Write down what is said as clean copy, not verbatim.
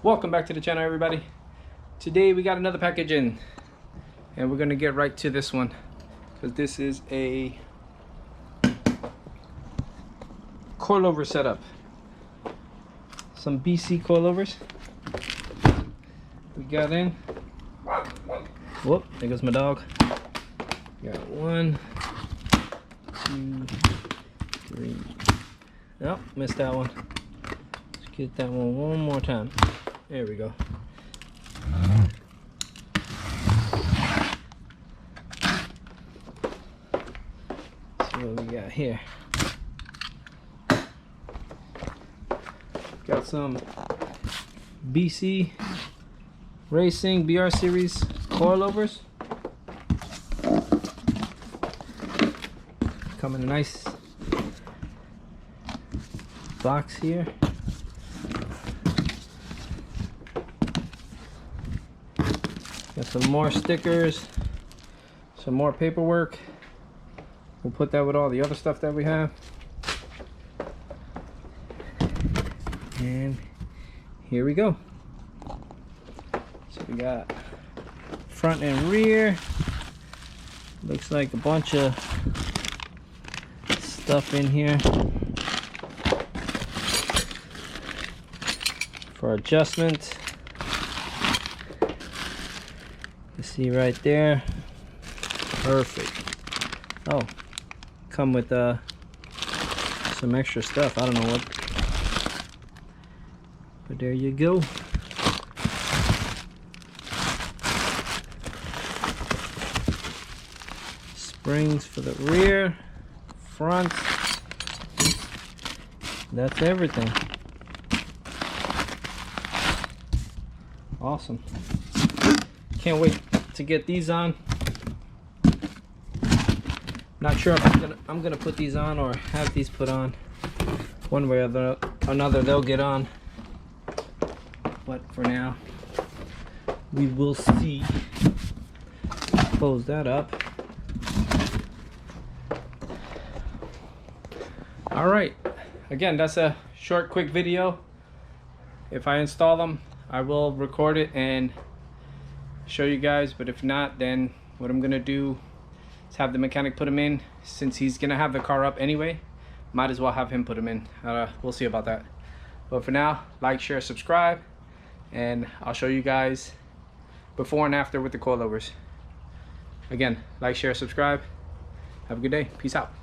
Welcome back to the channel, everybody. Today we got another package in, and we're gonna get right to this one because this is a coilover setup. Some BC coilovers we got in. Whoop, there goes my dog. Got 1, 2, 3. Nope, missed that one. Let's get that one more time. There we go. See what we got here. Got some BC Racing BR Series coilovers. Come in a nice box here. Got some more stickers, some more paperwork. We'll put that with all the other stuff that we have. And here we go. So we got front and rear. Looks like a bunch of stuff in here for adjustment. You see right there. Perfect. Oh, come with some extra stuff. I don't know what, but there you go. Springs for the rear, front. That's everything. Awesome. Can't wait to get these on. Not sure if I'm gonna put these on or have these put on. One way or another they'll get on. But for now, we will see. Close that up. Alright, again, that's a short, quick video. If I install them, I will record it and show you guys, but if not, then what I'm gonna do is have the mechanic put them in. Since he's gonna have the car up anyway, might as well have him put them in. We'll see about that. But for now, like, share, subscribe, and I'll show you guys before and after with the coilovers. Again, like, share, subscribe. Have a good day. Peace out.